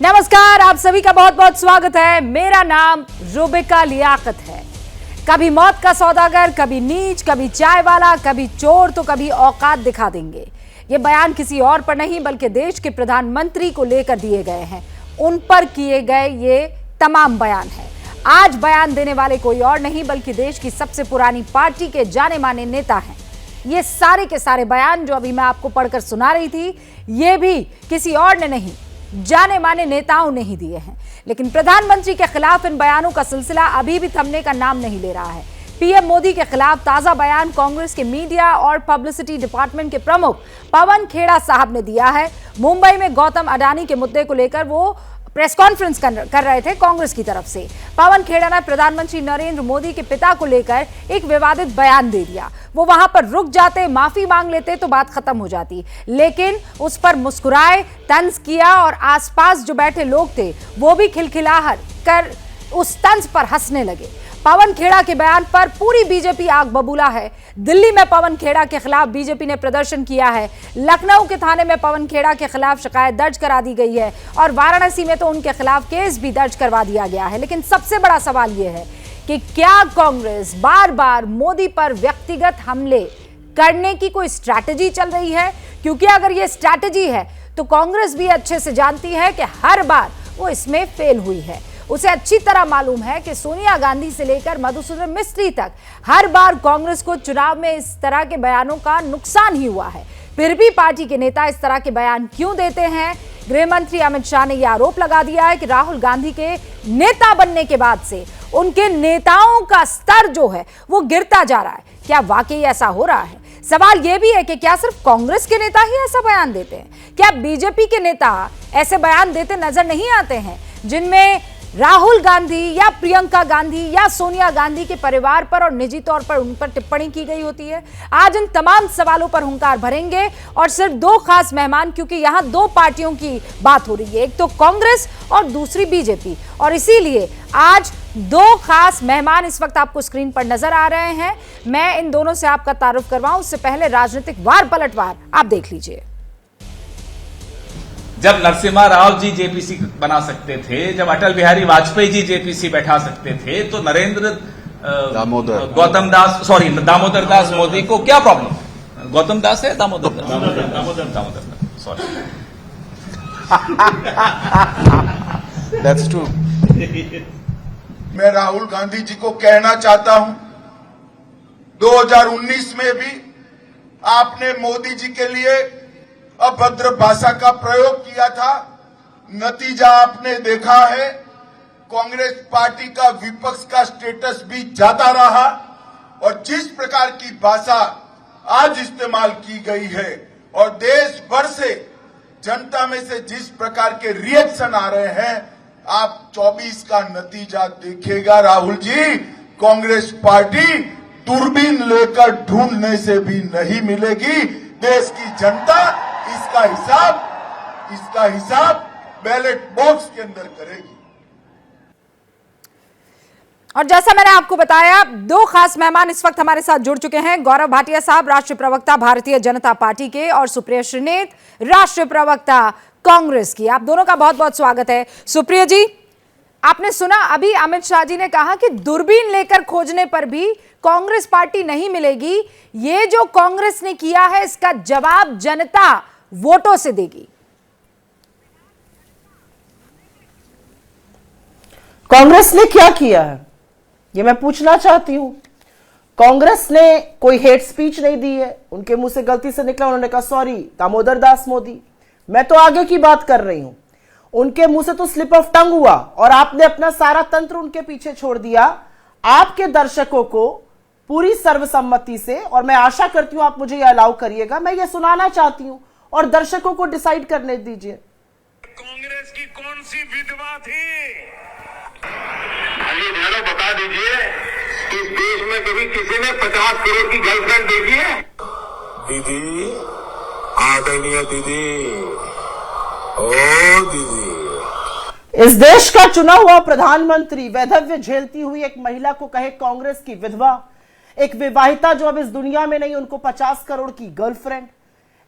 नमस्कार, आप सभी का बहुत बहुत स्वागत है। मेरा नाम रुबिका लियाकत है। कभी मौत का सौदागर, कभी नीच, कभी चाय वाला, कभी चोर तो कभी औकात दिखा देंगे। ये बयान किसी और पर नहीं बल्कि देश के प्रधानमंत्री को लेकर दिए गए हैं। उन पर किए गए ये तमाम बयान है। आज बयान देने वाले कोई और नहीं बल्कि देश की सबसे पुरानी पार्टी के जाने माने नेता हैं। ये सारे के सारे बयान जो अभी मैं आपको पढ़कर सुना रही थी, ये भी किसी और ने नहीं, जाने माने नेताओं ने ही दिए हैं। लेकिन प्रधानमंत्री के खिलाफ इन बयानों का सिलसिला अभी भी थमने का नाम नहीं ले रहा है। पीएम मोदी के खिलाफ ताजा बयान कांग्रेस के मीडिया और पब्लिसिटी डिपार्टमेंट के प्रमुख पवन खेड़ा साहब ने दिया है। मुंबई में गौतम अडानी के मुद्दे को लेकर वो प्रेस कॉन्फ्रेंस कर रहे थे कांग्रेस की तरफ से। पवन खेड़ा ने प्रधानमंत्री नरेंद्र मोदी के पिता को लेकर एक विवादित बयान दे दिया। वो वहां पर रुक जाते, माफी मांग लेते तो बात खत्म हो जाती, लेकिन उस पर मुस्कुराए, तंज किया और आसपास जो बैठे लोग थे वो भी खिलखिलाहट कर उस तंज पर हंसने लगे। पवन खेड़ा के बयान पर पूरी बीजेपी आग बबूला है। दिल्ली में पवन खेड़ा के खिलाफ बीजेपी ने प्रदर्शन किया है। लखनऊ के थाने में पवन खेड़ा के खिलाफ शिकायत दर्ज करा दी गई है और वाराणसी में तो उनके खिलाफ केस भी दर्ज करवा दिया गया है। लेकिन सबसे बड़ा सवाल यह है कि क्या कांग्रेस बार बार मोदी पर व्यक्तिगत हमले करने की कोई स्ट्रैटेजी चल रही है? क्योंकि अगर यह स्ट्रैटेजी है तो कांग्रेस भी अच्छे से जानती है कि हर बार वो इसमें फेल हुई है। उसे अच्छी तरह मालूम है कि सोनिया गांधी से लेकर मधुसूदन मिस्त्री तक हर बार कांग्रेस को चुनाव में इस तरह के बयानों का नुकसान ही हुआ है। फिर भी पार्टी के नेता इस तरह के बयान क्यों देते हैं? गृह मंत्री अमित शाह ने यह आरोप लगा दिया है कि राहुल गांधी के नेता बनने के बाद से उनके नेताओं का स्तर जो है वो गिरता जा रहा है। क्या वाकई ऐसा हो रहा है? सवाल यह भी है कि क्या सिर्फ कांग्रेस के नेता ही ऐसा बयान देते हैं? क्या बीजेपी के नेता ऐसे बयान देते नजर नहीं आते हैं जिनमें राहुल गांधी या प्रियंका गांधी या सोनिया गांधी के परिवार पर और निजी तौर पर उन पर टिप्पणी की गई होती है? आज इन तमाम सवालों पर हुंकार भरेंगे और सिर्फ दो खास मेहमान, क्योंकि यहां दो पार्टियों की बात हो रही है, एक तो कांग्रेस और दूसरी बीजेपी, और इसीलिए आज दो खास मेहमान इस वक्त आपको स्क्रीन पर नजर आ रहे हैं। मैं इन दोनों से आपका तारुफ करवाऊं उससे पहले राजनीतिक वार पलटवार आप देख लीजिए। जब नरसिम्हा राव जी जेपीसी बना सकते थे, जब अटल बिहारी वाजपेयी जी जेपीसी बैठा सकते थे, तो नरेंद्र दामोदर दास मोदी को क्या प्रॉब्लम? गौतम दास है दामोदर सॉरी दैट्स ट्रू। मैं राहुल गांधी जी को कहना चाहता हूं, 2019 में भी आपने मोदी जी के लिए अभद्र भाषा का प्रयोग किया था। नतीजा आपने देखा है, कांग्रेस पार्टी का विपक्ष का स्टेटस भी जाता रहा और जिस प्रकार की भाषा आज इस्तेमाल की गई है और देश भर से जनता में से जिस प्रकार के रिएक्शन आ रहे हैं, आप 24 का नतीजा देखिएगा। राहुल जी, कांग्रेस पार्टी दूरबीन लेकर ढूंढने से भी नहीं मिलेगी। देश की जनता इसका हिसाब बैलेट बॉक्स के अंदर करेगी। और जैसा मैंने आपको बताया, दो खास मेहमान इस वक्त हमारे साथ जुड़ चुके हैं। गौरव भाटिया साहब, राष्ट्रीय प्रवक्ता भारतीय जनता पार्टी के, और सुप्रिया श्रीनेत, राष्ट्रीय प्रवक्ता कांग्रेस की। आप दोनों का बहुत बहुत स्वागत है। सुप्रिया जी, आपने सुना अभी अमित शाह जी ने कहा कि दूरबीन लेकर खोजने पर भी कांग्रेस पार्टी नहीं मिलेगी। ये जो कांग्रेस ने किया है इसका जवाब जनता वोटों से देगी। कांग्रेस ने क्या किया है ये मैं पूछना चाहती हूं। कांग्रेस ने कोई हेट स्पीच नहीं दी है। उनके मुंह से गलती से निकला, उन्होंने कहा सॉरी दामोदर दास मोदी। मैं तो आगे की बात कर रही हूं। उनके मुंह से तो स्लिप ऑफ टंग हुआ और आपने अपना सारा तंत्र उनके पीछे छोड़ दिया, आपके दर्शकों को पूरी सर्वसम्मति से। और मैं आशा करती हूं आप मुझे यह अलाउ करिएगा, मैं ये सुनाना चाहती हूं और दर्शकों को डिसाइड करने दीजिए। कांग्रेस की कौन सी विधवा थी? अली बता दीजिए कि देश में कभी किसी ने 50 करोड़ की गर्लफ्रेंड देखी है? दीदी आ गई है दीदी, ओ दीदी। इस देश का चुना हुआ प्रधानमंत्री वैधव्य झेलती हुई एक महिला को कहे कांग्रेस की विधवा, एक विवाहिता जो अब इस दुनिया में नहीं, उनको 50 करोड़ की गर्लफ्रेंड,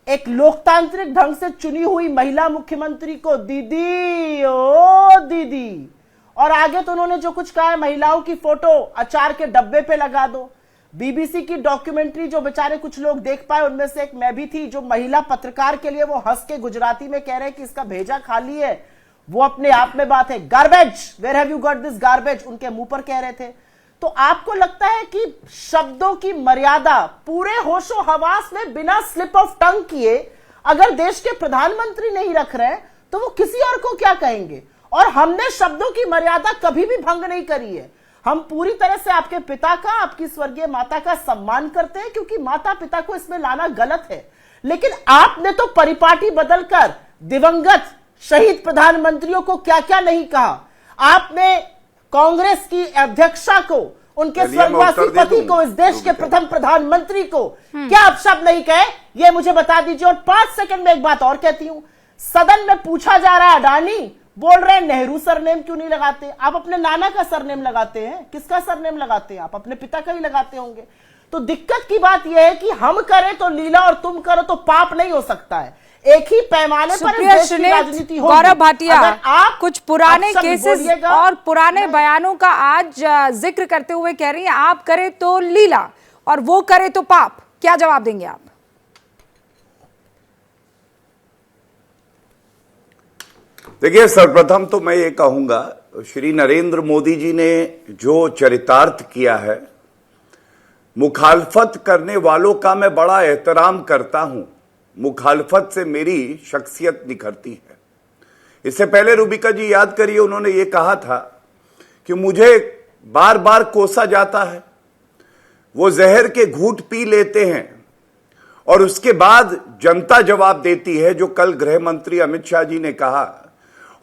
एक लोकतांत्रिक ढंग से चुनी हुई महिला मुख्यमंत्री को दीदी ओ दीदी, और आगे तो उन्होंने जो कुछ कहा है, महिलाओं की फोटो अचार के डब्बे पे लगा दो। बीबीसी की डॉक्यूमेंट्री जो बेचारे कुछ लोग देख पाए, उनमें से एक मैं भी थी, जो महिला पत्रकार के लिए वो हंस के गुजराती में कह रहे हैं कि इसका भेजा खाली है, वो अपने आप में बात है। Garbage, where have you got this garbage, उनके मुंह पर कह रहे थे। तो आपको लगता है कि शब्दों की मर्यादा पूरे होशो हवास में बिना स्लिप ऑफ टंग किए अगर देश के प्रधानमंत्री नहीं रख रहे हैं तो वो किसी और को क्या कहेंगे? और हमने शब्दों की मर्यादा कभी भी भंग नहीं करी है। हम पूरी तरह से आपके पिता का, आपकी स्वर्गीय माता का सम्मान करते हैं, क्योंकि माता पिता को इसमें लाना गलत है। लेकिन आपने तो परिपाटी बदलकर दिवंगत शहीद प्रधानमंत्रियों को क्या क्या नहीं कहा। आपने कांग्रेस की अध्यक्षा को, उनके स्वर्गवासी पति को, इस देश के प्रथम प्रधानमंत्री को क्या अपशब्द नहीं कहे, ये मुझे बता दीजिए। और 5 सेकंड में एक बात और कहती हूं, सदन में पूछा जा रहा है, अडानी बोल रहे हैं नेहरू सरनेम क्यों नहीं लगाते? आप अपने नाना का सरनेम लगाते हैं, किसका सरनेम लगाते हैं? आप अपने पिता का ही लगाते होंगे। तो दिक्कत की बात यह है कि हम करें तो लीला और तुम करो तो पाप नहीं हो सकता है। एक ही पैमाने पर इस देश की राजनीति होगी। गौरव भाटिया, आप कुछ पुराने केसेस और पुराने बयानों का आज जिक्र करते हुए कह रही हैं आप करें तो लीला और वो करे तो पाप, क्या जवाब देंगे आप? देखिए, सर्वप्रथम तो मैं ये कहूंगा, श्री नरेंद्र मोदी जी ने जो चरितार्थ किया है, मुखालफत करने वालों का मैं बड़ा एहतराम करता हूं, मुखालफत से मेरी शख्सियत निखरती है। इससे पहले रूबिका जी याद करिए, उन्होंने ये कहा था कि मुझे बार बार कोसा जाता है, वो जहर के घूंट पी लेते हैं और उसके बाद जनता जवाब देती है, जो कल गृह मंत्री अमित शाह जी ने कहा,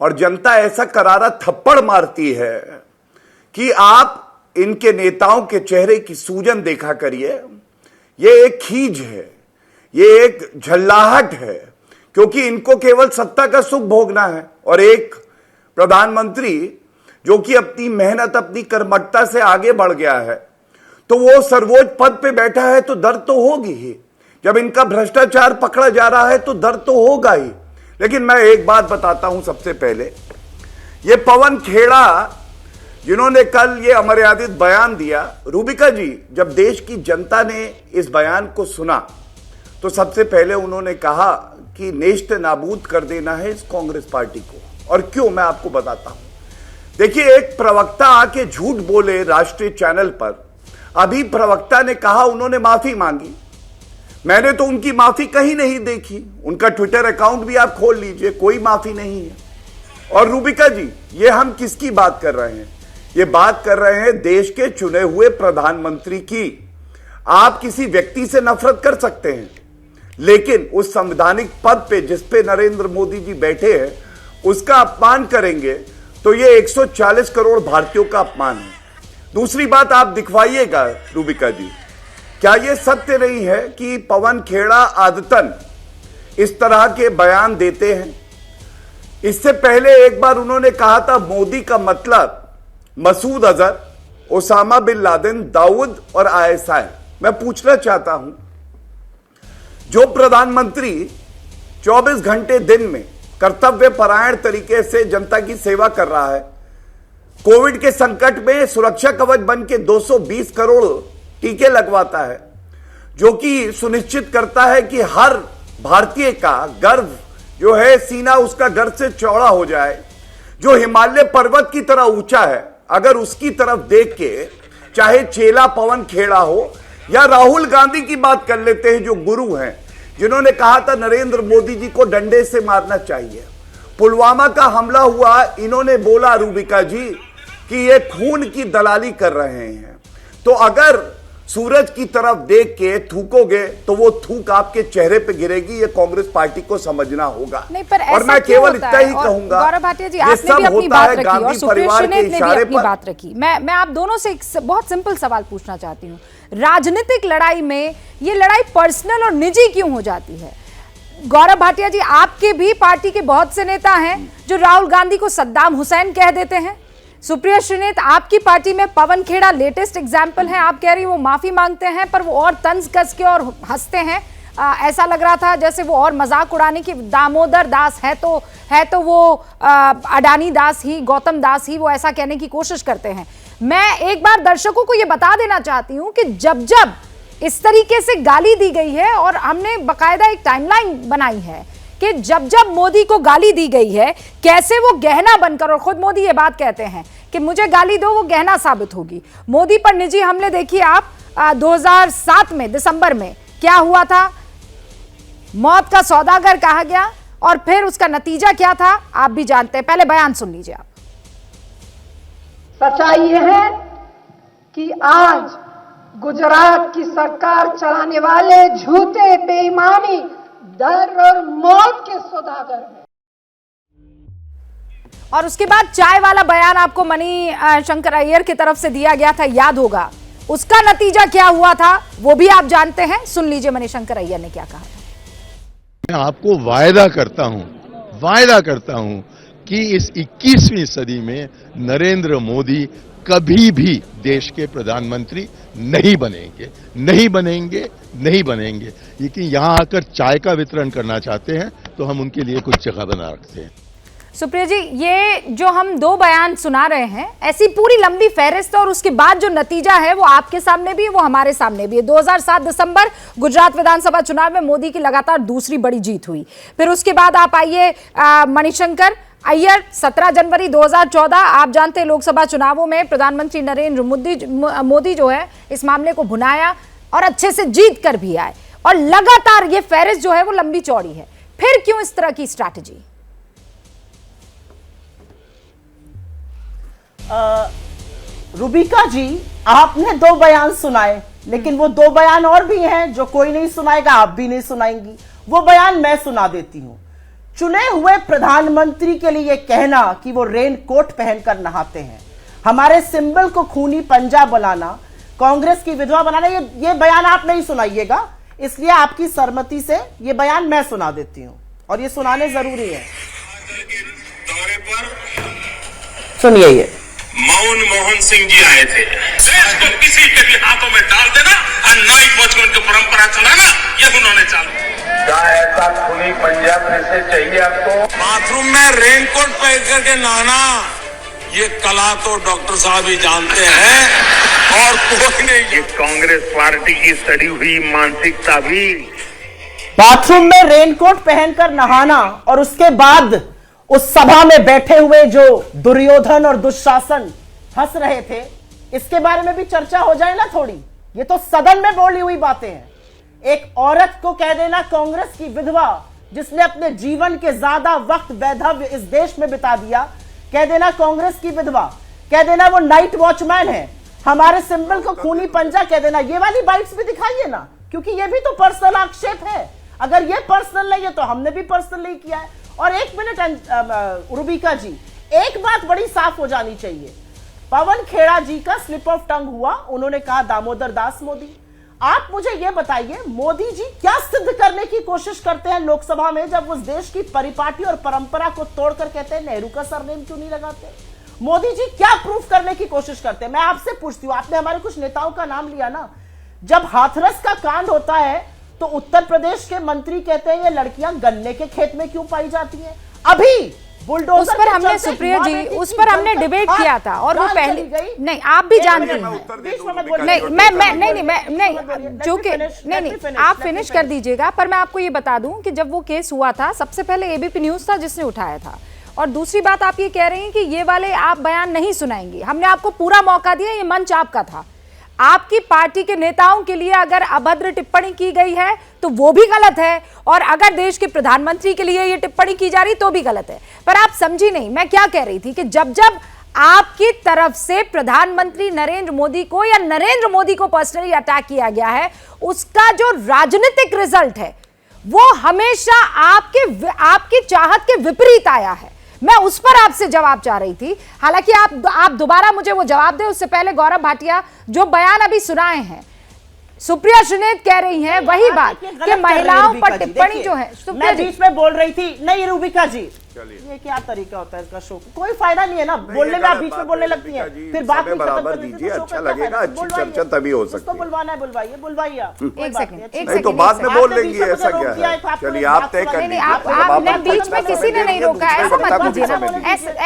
और जनता ऐसा करारा थप्पड़ मारती है कि आप इनके नेताओं के चेहरे की सूजन देखा करिए। ये एक खीज है, ये एक झल्लाहट है, क्योंकि इनको केवल सत्ता का सुख भोगना है। और एक प्रधानमंत्री जो कि अपनी मेहनत, अपनी कर्मठता से आगे बढ़ गया है, तो वो सर्वोच्च पद पे बैठा है तो दर्द तो होगी ही। जब इनका भ्रष्टाचार पकड़ा जा रहा है तो दर्द तो होगा ही। लेकिन मैं एक बात बताता हूं, सबसे पहले ये पवन खेड़ा जिन्होंने कल ये अमर्यादित बयान दिया, रूबिका जी, जब देश की जनता ने इस बयान को सुना तो सबसे पहले उन्होंने कहा कि नेस्त नाबूद कर देना है इस कांग्रेस पार्टी को। और क्यों, मैं आपको बताता हूं। देखिए, एक प्रवक्ता आके झूठ बोले राष्ट्रीय चैनल पर, अभी प्रवक्ता ने कहा, उन्होंने माफी मांगी, मैंने तो उनकी माफी कहीं नहीं देखी। उनका ट्विटर अकाउंट भी आप खोल लीजिए, कोई माफी नहीं है। और रूबिका जी, ये हम किसकी बात कर रहे हैं? ये बात कर रहे हैं देश के चुने हुए प्रधानमंत्री की। आप किसी व्यक्ति से नफरत कर सकते हैं, लेकिन उस संवैधानिक पद पे जिस पे नरेंद्र मोदी जी बैठे हैं, उसका अपमान करेंगे तो ये 140 करोड़ भारतीयों का अपमान है। दूसरी बात आप दिखवाइएगा रूबिका जी, क्या यह सत्य नहीं है कि पवन खेड़ा आदतन इस तरह के बयान देते हैं? इससे पहले एक बार उन्होंने कहा था मोदी का मतलब Masood Azhar, Osama bin Laden, Dawood और आईएसआई। मैं पूछना चाहता हूं, जो प्रधानमंत्री 24 घंटे दिन में कर्तव्य परायण तरीके से जनता की सेवा कर रहा है, कोविड के संकट में सुरक्षा कवच बन के 220 करोड़ टीके लगवाता है, जो कि सुनिश्चित करता है कि हर भारतीय का गर्व जो है, सीना उसका गर्व से चौड़ा हो जाए, जो हिमालय पर्वत की तरह ऊंचा है, अगर उसकी तरफ देख के चाहे चेला पवन खेड़ा हो या राहुल गांधी की बात कर लेते हैं, जो गुरु हैं, जिन्होंने कहा था नरेंद्र मोदी जी को डंडे से मारना चाहिए। पुलवामा का हमला हुआ, इन्होंने बोला रूबिका जी कि ये खून की दलाली कर रहे हैं। तो अगर सूरज की तरफ देख के थूकोगे तो वो थूक आपके चेहरे पे गिरेगी, ये कांग्रेस पार्टी को समझना होगा। नहीं, पर और मैं केवल इतना ही कहूंगा, गौरव भाटिया जी, आपने भी अपनी बात रखी और सुप्रिया ने भी अपनी बात रखी। मैं आप दोनों से एक बहुत सिंपल सवाल पूछना चाहती हूँ, राजनीतिक लड़ाई में ये लड़ाई पर्सनल और निजी क्यों हो जाती है? गौरव भाटिया जी, आपके भी पार्टी के बहुत से नेता हैं जो राहुल गांधी को सद्दाम हुसैन कह देते हैं। सुप्रिया श्रीनेत, आपकी पार्टी में पवन खेड़ा लेटेस्ट एग्जाम्पल है, आप कह रही वो माफी मांगते हैं पर वो और तंज कस के और हंसते हैं। ऐसा लग रहा था जैसे वो और मजाक उड़ाने की दामोदर दास है तो वो अडानी दास ही, गौतम दास ही, वो ऐसा कहने की कोशिश करते हैं। मैं एक बार दर्शकों को ये बता देना चाहती हूं कि जब जब इस तरीके से गाली दी गई है, और हमने बकायदा एक टाइमलाइन बनाई है कि जब जब मोदी को गाली दी गई है कैसे वो गहना बनकर, और खुद मोदी ये बात कहते हैं कि मुझे गाली दो वो गहना साबित होगी। मोदी पर निजी हमले देखिए आप, 2007 में दिसंबर में क्या हुआ था, मौत का सौदागर कहा गया, और फिर उसका नतीजा क्या था आप भी जानते हैं। पहले बयान सुन लीजिए आप। सच्चाई यह है कि आज गुजरात की सरकार चलाने वाले झूठे, बेईमानी, डर और मौत के सौदागर हैं। और उसके बाद चाय वाला बयान आपको मणि शंकर अय्यर की तरफ से दिया गया था, याद होगा। उसका नतीजा क्या हुआ था वो भी आप जानते हैं, सुन लीजिए मणि शंकर अय्यर ने क्या कहा था। मैं आपको वायदा करता हूं कि इस 21वीं सदी में नरेंद्र मोदी कभी भी देश के प्रधानमंत्री नहीं बनेंगे। लेकिन यहां आकर चाय का वितरण करना चाहते हैं तो हम उनके लिए कुछ जगह बना रखते हैं। सुप्रिया जी, ये जो हम 2 बयान सुना रहे हैं, ऐसी पूरी लंबी फहरिस्त, और उसके बाद जो नतीजा है वो आपके सामने भी है, वो हमारे सामने भी है। 2007 दिसंबर गुजरात विधानसभा चुनाव में मोदी की लगातार दूसरी बड़ी जीत हुई। फिर उसके बाद आप आइए मणिशंकर अय्यर, 17 जनवरी 2014, आप जानते हैं लोकसभा चुनावों में प्रधानमंत्री नरेंद्र मोदी जो है इस मामले को भुनाया और अच्छे से जीत कर भी आए, और लगातार ये फहरिस्त जो है वो लंबी चौड़ी है। फिर क्यों इस तरह की स्ट्रैटेजी? रूबिका जी, आपने 2 बयान सुनाए, लेकिन वो 2 बयान और भी हैं जो कोई नहीं सुनाएगा, आप भी नहीं सुनाएंगी। वो बयान मैं सुना देती हूं। चुने हुए प्रधानमंत्री के लिए कहना कि वो रेन कोट पहनकर नहाते हैं, हमारे सिंबल को खूनी पंजा बनाना, कांग्रेस की विधवा बनाना, ये बयान आप नहीं सुनाइएगा, इसलिए आपकी सहमति से ये बयान मैं सुना देती हूं, और ये सुनाने जरूरी है। दौरे पर सुनिए, ये मनमोहन सिंह जी आए थे। देश को किसी के भी हाथों में डाल देना और नाइट वॉच की परंपरा चलाना, ये उन्होंने चालू किया। क्या ऐसा खुली पंजाब से चाहिए आपको? बाथरूम में रेनकोट पहन करके नहाना, ये कला तो डॉक्टर साहब ही जानते हैं और कोई नहीं। ये कांग्रेस पार्टी की सड़ी हुई मानसिकता भी। बाथरूम में रेनकोट पहनकर नहाना, और उसके बाद उस सभा में बैठे हुए जो दुर्योधन और दुशासन हंस रहे थे, इसके बारे में भी चर्चा हो जाए ना थोड़ी। ये तो सदन में बोली हुई बातें हैं। एक औरत को कह देना कांग्रेस की विधवा, जिसने अपने जीवन के ज्यादा वक्त वैधव्य इस देश में बिता दिया, कह देना कांग्रेस की विधवा, कह देना वो नाइट वॉचमैन है, हमारे सिंबल को खूनी पंजा कह देना। ये वाली बाइट्स भी दिखाइए ना, क्योंकि ये भी तो पर्सनल आक्षेप है। अगर ये पर्सनल नहीं है तो हमने भी पर्सनल नहीं किया है। और 1 मिनट रूबिका जी, एक बात बड़ी साफ हो जानी चाहिए। पवन खेड़ा जी का स्लिप ऑफ टंग हुआ, उन्होंने कहा दामोदर दास मोदी। आप मुझे यह बताइए, मोदी जी क्या सिद्ध करने की कोशिश करते हैं लोकसभा में, जब उस देश की परिपाटी और परंपरा को तोड़कर कहते हैं नेहरू का सरनेम क्यों नहीं लगाते? मोदी जी क्या प्रूफ करने की कोशिश करते हैं? मैं आपसे पूछती हूं, आपने हमारे कुछ नेताओं का नाम लिया ना, जब हाथरस का कांड होता है तो उत्तर प्रदेश के मंत्री कहते हैं ये लड़कियां गन्ने के खेत में क्यों पाई जाती हैं। अभी बुलडोजर उस पर हमने, सुप्रिया जी, उस पर हमने डिबेट किया था, और वो पहले नहीं, आप भी जानते हैं। नहीं, आप फिनिश कर दीजिएगा, पर मैं आपको ये बता दूं कि जब वो केस हुआ था, सबसे पहले एबीपी न्यूज था जिसने उठाया था, और दूसरी बात आप ये कह रहे हैं कि ये वाले आप बयान नहीं सुनाएंगे। हमने आपको पूरा मौका दिया, ये मंच आपका था। आपकी पार्टी के नेताओं के लिए अगर अभद्र टिप्पणी की गई है तो वो भी गलत है, और अगर देश के प्रधानमंत्री के लिए ये टिप्पणी की जा रही तो भी गलत है। पर आप समझी नहीं मैं क्या कह रही थी कि जब जब आपकी तरफ से प्रधानमंत्री नरेंद्र मोदी को या नरेंद्र मोदी को पर्सनली अटैक किया गया है, उसका जो राजनीतिक रिजल्ट है वो हमेशा आपकी चाहत के विपरीत आया है। मैं उस पर आपसे जवाब चाह रही थी। हालांकि आप दोबारा मुझे वो जवाब दें, उससे पहले गौरव भाटिया जो बयान अभी सुनाए हैं, सुप्रिया सुनेत कह रही हैं वही बात कि महिलाओं पर टिप्पणी जो है। मैं बीच में बोल रही थी, नहीं रूबिका जी, चलिए। ये क्या तरीका होता है इसका शो? कोई फायदा नहीं है ना बोलने में, आप बीच में बोलने लगती हैं, फिर बात नहीं खत्म बराबर कर लेते दीजिए, तो शो अच्छा का क्या लगेगा, फायदा? अच्छी चर्चा तभी हो सकती उसको है। बुलवाना है बुलवाइए आप। एक सेकंड, एक नहीं तो सेकंड, बाद में एक बोल आपने देंगी, बीच में ऐसा मुझे क्या रोक दिया, है? एक आपको चलिए बात आप तय कर सुनाने नहीं, लीजिए। आपने बीच में किसी ने नहीं रोका, ऐसा मत कीजिए ना,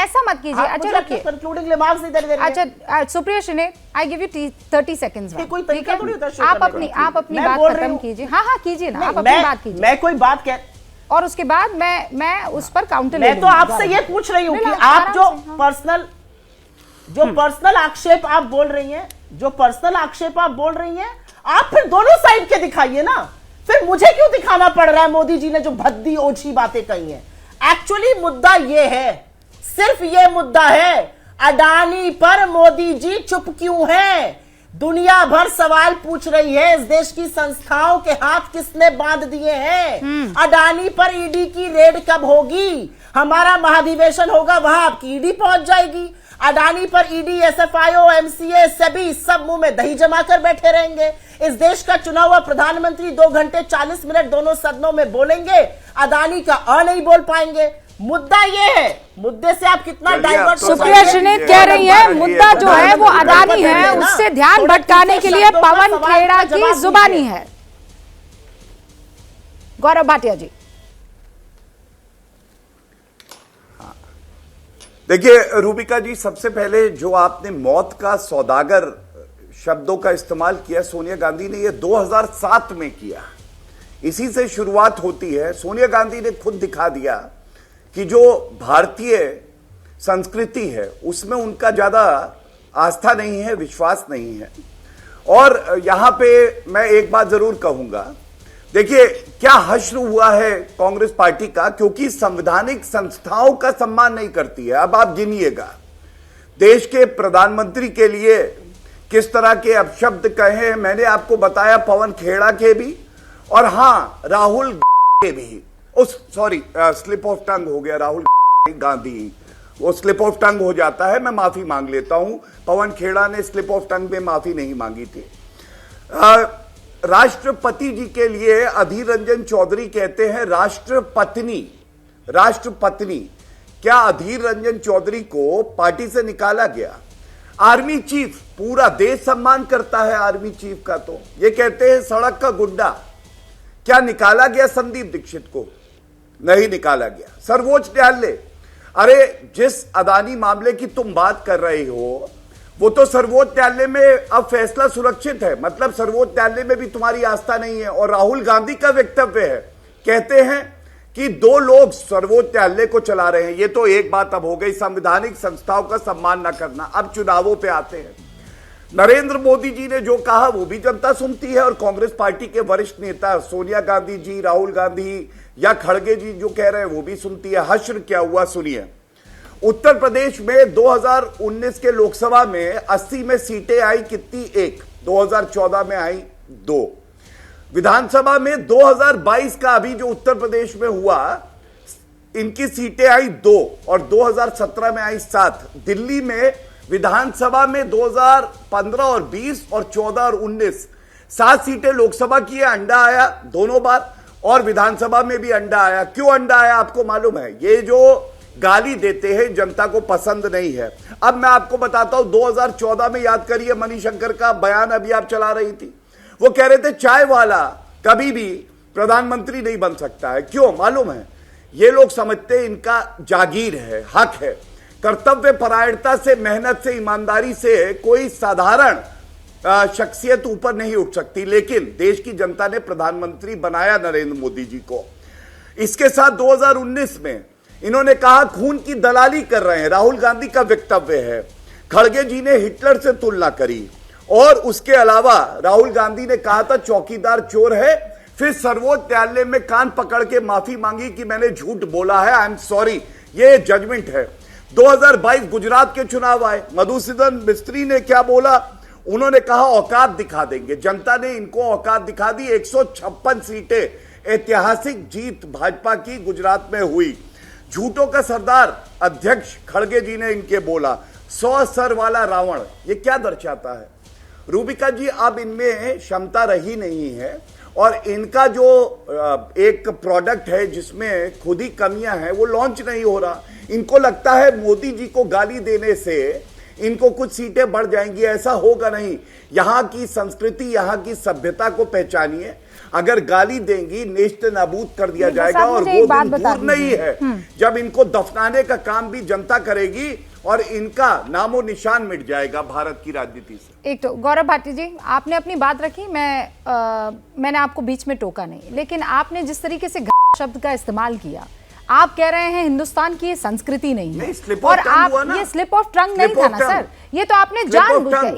ऐसा मत कीजिए। आप अच्छा मुझे रखिए, कंक्लूडिंग रिमार्क्स नहीं देने। अच्छा Supriya Shrinate, I give you 30 seconds. ये कोई ठीक तरीका है, थोड़ी होता है शो आप करने का। अपनी मैं बात बोल रही खत्म हूँ। कीजिए। हाँ कीजिए ना, आप अपनी बात कीजिए, मैं कोई बात कह, और उसके बाद मैं उस पर काउंटर ले मैं तो आपसे ये पूछ रही हूँ कि आप जो पर्सनल आक्षेप आप बोल रही हैं, आप फिर दोनों साइड के दिखाइए ना। फिर मुझे क्यों दिखाना पड़ रहा है मोदी जी ने जो भद्दी ओछी बातें कही हैं? एक्चुअली मुद्दा ये है, सिर्फ ये मुद्दा है, अडानी पर मोदी जी चुप क्यों हैं? दुनिया भर सवाल पूछ रही है, इस देश की संस्थाओं के हाथ किसने बांध दिए हैं? अडानी पर ईडी की रेड कब होगी? हमारा महाधिवेशन होगा, वहां आपकी ईडी पहुंच जाएगी। अडानी पर ईडी, एसएफआईओ, एमसीए, सभी सब मुंह में दही जमा कर बैठे रहेंगे। इस देश का चुना हुआ प्रधानमंत्री 2 घंटे 40 मिनट दोनों सदनों में बोलेंगे, अडानी का नहीं बोल पाएंगे। मुद्दा ये है, मुद्दे से आप कितना डाइवर्ट। सुप्रिया श्रीनेत कह रही है मुद्दा जो है वो अडानी है, उससे ध्यान भटकाने के लिए पवन खेड़ा की जुबानी है। गौरव भाटिया जी, देखिए रूबिका जी, सबसे पहले जो आपने मौत का सौदागर शब्दों का इस्तेमाल किया, सोनिया गांधी ने ये 2007 में किया। इसी से शुरुआत होती है। सोनिया गांधी ने खुद दिखा दिया कि जो भारतीय संस्कृति है उसमें उनका ज्यादा आस्था नहीं है, विश्वास नहीं है। और यहां पे मैं एक बात जरूर कहूंगा, देखिए क्या हश्र हुआ है कांग्रेस पार्टी का, क्योंकि संवैधानिक संस्थाओं का सम्मान नहीं करती है। अब आप गिनिएगा, देश के प्रधानमंत्री के लिए किस तरह के अपशब्द कहे, मैंने आपको बताया पवन खेड़ा के भी, और हां राहुल के भी। सॉरी, स्लिप ऑफ टंग हो गया, राहुल गांधी, वो स्लिप ऑफ टंग हो जाता है, मैं माफी मांग लेता हूं। पवन खेड़ा ने स्लिप ऑफ टंग में माफी नहीं मांगी थी। राष्ट्रपति जी के लिए अधीर रंजन चौधरी कहते हैं राष्ट्रपत्नी। क्या अधीर रंजन चौधरी को पार्टी से निकाला गया? आर्मी चीफ, पूरा देश सम्मान करता है आर्मी चीफ का, तो ये कहते हैं सड़क का गुड्डा। क्या निकाला गया संदीप दीक्षित को? नहीं निकाला गया। सर्वोच्च न्यायालय, अरे जिस अदानी मामले की तुम बात कर रहे हो वो तो सर्वोच्च न्यायालय में अब फैसला सुरक्षित है, मतलब सर्वोच्च न्यायालय में भी तुम्हारी आस्था नहीं है। और राहुल गांधी का वक्तव्य है, कहते हैं कि 2 लोग सर्वोच्च न्यायालय को चला रहे हैं। ये तो एक बात अब हो गई, संवैधानिक संस्थाओं का सम्मान न करना। अब चुनावों पे आते हैं। नरेंद्र मोदी जी ने जो कहा वो भी जनता सुनती है, और कांग्रेस पार्टी के वरिष्ठ नेता सोनिया गांधी जी, राहुल गांधी या खड़गे जी जो कह रहे हैं वो भी सुनती है। हश्र क्या हुआ सुनिए। उत्तर प्रदेश में 2019 के लोकसभा में 80 में सीटें आई, कितनी? 1। 2014 में आई 2। विधानसभा में 2022 का अभी जो उत्तर प्रदेश में हुआ, इनकी सीटें आई 2 और 2017 में आई 7। दिल्ली में विधानसभा में 2015 और 20 और 14 और 19 7 सीटें लोकसभा की है। अंडा आया दोनों बार, और विधानसभा में भी अंडा आया। क्यों अंडा आया आपको मालूम है? ये जो गाली देते हैं जनता को पसंद नहीं है। अब मैं आपको बताता हूं, 2014 में याद करिए मणिशंकर का बयान अभी आप चला रही थी, वो कह रहे थे चाय वाला कभी भी प्रधानमंत्री नहीं बन सकता है। क्यों मालूम है? ये लोग समझते हैं इनका जागीर है, हक है। कर्तव्य परायणता से, मेहनत से, ईमानदारी से कोई साधारण शख्सियत ऊपर नहीं उठ सकती। लेकिन देश की जनता ने प्रधानमंत्री बनाया नरेंद्र मोदी जी को। इसके साथ 2019 में इन्होंने कहा खून की दलाली कर रहे हैं, राहुल गांधी का वक्तव्य है। खड़गे जी ने हिटलर से तुलना करी, और उसके अलावा राहुल गांधी ने कहा था चौकीदार चोर है। फिर सर्वोच्च न्यायालय में कान पकड़ के माफी मांगी कि मैंने झूठ बोला है, आई एम सॉरी। ये जजमेंट है। 2022 गुजरात के चुनाव आए, मधुसूदन मिस्त्री ने क्या बोला? उन्होंने कहा औकात दिखा देंगे। जनता ने इनको औकात दिखा दी। 156 सीटें, ऐतिहासिक जीत भाजपा की गुजरात में हुई। झूठों का सरदार अध्यक्ष खड़गे जी ने इनके बोला। 100 सर वाला रावण, ये क्या दर्शाता है? रूबिका जी, अब इनमें क्षमता रही नहीं है, और इनका जो एक प्रोडक्ट है जिसमें खुद ही कमियां हैं वो लॉन्च नहीं हो रहा। इनको लगता है मोदी जी को गाली देने से इनको कुछ सीटें बढ़ जाएंगी, ऐसा होगा नहीं। यहां की संस्कृति, यहां की सभ्यता को पहचानिए। अगर गाली देंगी नेस्त नाबूद कर दिया जाएगा और वो दिन दूर नहीं है जब इनको दफनाने का काम भी जनता करेगी और इनका नामो निशान मिट जाएगा भारत की राजनीति से। एक तो गौरव भाटी जी, आपने अपनी बात रखी, मैंने आपको बीच में टोका नहीं, लेकिन आपने जिस तरीके से शब्द का इस्तेमाल किया, आप कह रहे हैं हिंदुस्तान की ये संस्कृति नहीं है, और आप ये स्लिप ऑफ टंग नहीं था ना सर, ये तो आपने जानबूझकर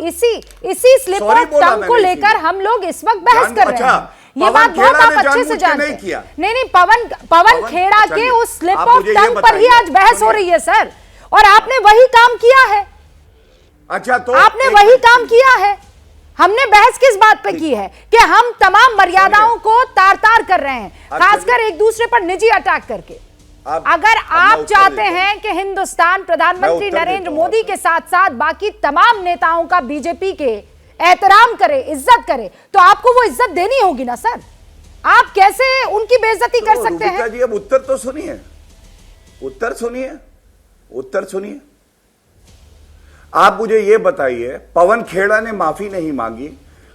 इसी स्लिप ऑफ टंग को लेकर हम लोग इस वक्त बहस कर रहे हैं। ये बात बहुत आप अच्छे से जानते हैं। नहीं, पवन खेड़ा के उस स्लिप ऑफ टंग पर ही आज बहस हो रही है सर, और आपने वही काम किया है। अच्छा, तो आपने वही काम किया है। हमने बहस किस बात पे की है कि हम तमाम मर्यादाओं को तार तार कर रहे हैं, खासकर एक दूसरे पर निजी अटैक करके। अगर आप चाहते हैं कि हिंदुस्तान प्रधानमंत्री नरेंद्र मोदी के साथ साथ बाकी तमाम नेताओं का बीजेपी के एहतराम करे, इज्जत करे, तो आपको वो इज्जत देनी होगी ना सर। आप कैसे उनकी बेइज्जती कर सकते हैं? जी, अब उत्तर तो सुनिए, उत्तर सुनिए। आप मुझे ये बताइए, पवन खेड़ा ने माफी नहीं मांगी,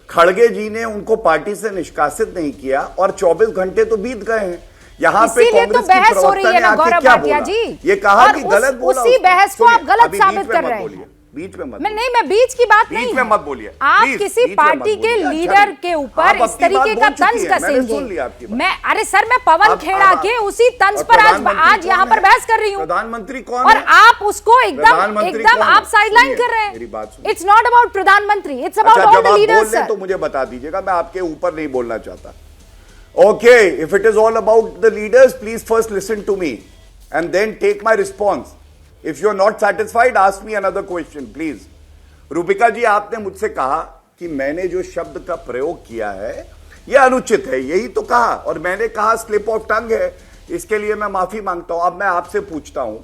खड़गे जी ने उनको पार्टी से निष्कासित नहीं किया, और 24 घंटे तो बीत गए हैं। यहाँ पे कांग्रेस की प्रवक्ता ने आके क्या बोला? ये कहा कि गलत बोला। उसी बहस को आप गलत साबित कर रहे हैं। बीच में मत, मैं बीच की बात नहीं, बीच में मत बोलिए। आप किसी पार्टी के लीडर के ऊपर इस तरीके का तंज कसेंगे। अरे सर, मैं पवन खेड़ा के उसी तंज पर आज यहाँ पर बहस कर रही हूँ। प्रधानमंत्री कौन और आप उसको एकदम आप साइडलाइन कर रहे हैं। इट्स नॉट अबाउट प्रधानमंत्री, it's about all the leaders. तो मुझे बता दीजिएगा, मैं आपके ऊपर नहीं बोलना चाहता। Okay, if it is all about the leaders, please first listen to me and then take my response. If you are not satisfied, ask me another question, please. Rubika जी, आपने मुझसे कहा कि मैंने जो शब्द का प्रयोग किया है यह अनुचित है, यही तो कहा, और मैंने कहा स्लिप ऑफ टंग है, इसके लिए मैं माफी मांगता हूं। अब मैं आपसे पूछता हूं,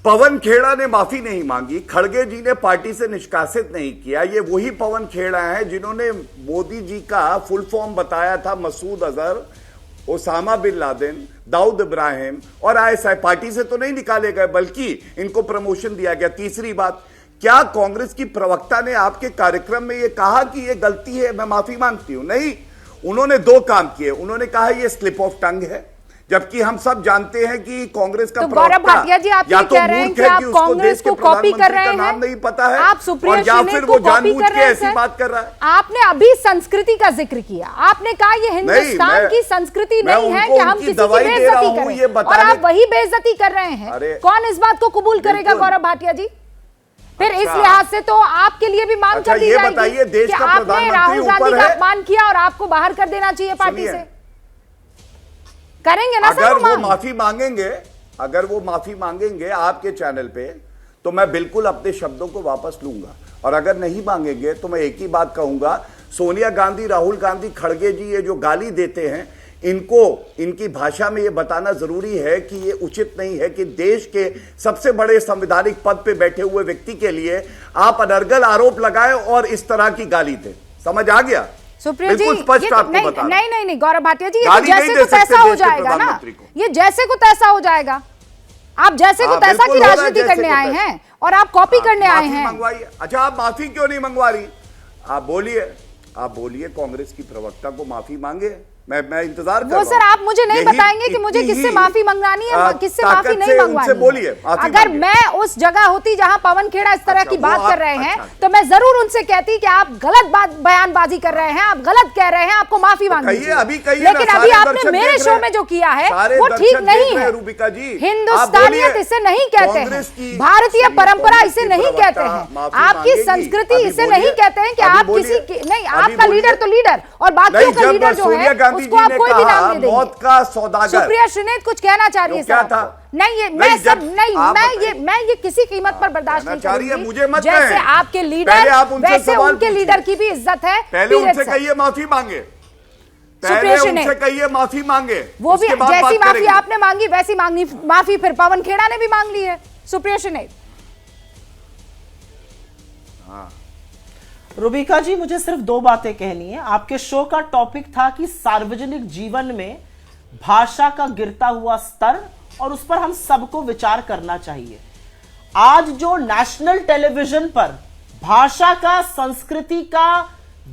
पवन खेड़ा ने माफी नहीं मांगी, खड़गे जी ने पार्टी से निष्कासित नहीं किया, ये वही पवन खेड़ा है जिन्होंने मोदी जी का फुल फॉर्म बताया था Masood Azhar, Osama bin Laden, Dawood Ibrahim, और आईएसआई। पार्टी से तो नहीं निकाले गए, बल्कि इनको प्रमोशन दिया गया। तीसरी बात, क्या कांग्रेस की प्रवक्ता ने आपके कार्यक्रम में यह कहा कि यह गलती है, मैं माफी मांगती हूं? नहीं, उन्होंने दो काम किए। उन्होंने कहा यह स्लिप ऑफ टंग है, जबकि हम सब जानते हैं कि कांग्रेस का गौरव भाटिया जी, आप ये कह रहे हैं कि आप कांग्रेस को कॉपी कर रहे हैं, नाम नहीं पता है, आप सुप्रिया श्रीनेत को कॉपी कर रहे हैं, ऐसी बात कर रहा है। आपने अभी संस्कृति का जिक्र किया, आपने कहा ये हिंदुस्तान की संस्कृति नहीं है कि हम किसी की बेइज्जती करें, और आप वही बेइज्जती कर रहे हैं। कौन इस बात को कबूल करेगा गौरव भाटिया जी? फिर इस लिहाज से तो आपके लिए भी मांग कर दी जाएगी कि आपने राहुल गांधी का अपमान किया और आपको बाहर कर देना चाहिए पार्टी से। करेंगे ना? अगर वो माफी मांगेंगे, अगर वो माफी मांगेंगे आपके चैनल पे, तो मैं बिल्कुल अपने शब्दों को वापस लूंगा, और अगर नहीं मांगेंगे तो मैं एक ही बात कहूंगा, सोनिया गांधी, राहुल गांधी, खड़गे जी ये जो गाली देते हैं, इनको इनकी भाषा में ये बताना जरूरी है कि ये उचित नहीं है कि देश के सबसे बड़े संवैधानिक पद पे बैठे हुए व्यक्ति के लिए आप अनर्गल आरोप लगाए और इस तरह की गाली दें। समझ आ गया? सुप्रिया जी, नहीं गौरव भाटिया जी, ये जैसे को तैसा हो जाएगा ना, ये जैसे को तैसा हो जाएगा। आप जैसे को तैसा की राजनीति करने आए हैं और आप कॉपी करने आए हैं। अच्छा, आप माफी क्यों नहीं मंगवा रही? आप बोलिए कांग्रेस की प्रवक्ता को माफी मांगे, मैं इंतजार कर रहा हूं। सर, आप मुझे नहीं बताएंगे कि मुझे किससे माफी मंगवानी है, किससे माफी नहीं मंगवानी। बोलिए, अगर मैं उस जगह होती जहां पवन खेड़ा इस तरह की बात कर रहे हैं, तो मैं जरूर उनसे कहती कि आप गलत बयानबाजी कर रहे हैं, आप गलत कह रहे हैं, आपको माफी मांगनी चाहिए। लेकिन अभी आपने मेरे शो में जो किया है वो ठीक नहीं है। हिंदुस्तानियत इसे नहीं कहते हैं, भारतीय परंपरा इसे नहीं कहते हैं, आपकी संस्कृति इसे नहीं कहते हैं कि आप किसी नहीं, आपका लीडर तो लीडर और बाकियों का लीडर जो है उसको आप कोई भी नाम दे देंगे। मौत का सौदागर सुप्रिया श्रीनेत कुछ कहना चाह रही है? क्या था? नहीं, मैं ये किसी कीमत पर बर्दाश्त नहीं करूंगी। मुझे मत जैसे आपके लीडर वैसे उनके लीडर की भी इज्जत है। पहले उनसे कहिए माफी मांगे, उनसे कहिए माफी मांगे, वो भी जैसी माफी आपने मांगी वैसी माफी फिर पवन खेड़ा ने भी मांग ली है। सुप्रिया श्रीनेत, रूबिका जी, मुझे सिर्फ दो बातें कहनी है। आपके शो का टॉपिक था कि सार्वजनिक जीवन में भाषा का गिरता हुआ स्तर, और उस पर हम सबको विचार करना चाहिए। आज जो नेशनल टेलीविजन पर भाषा का, संस्कृति का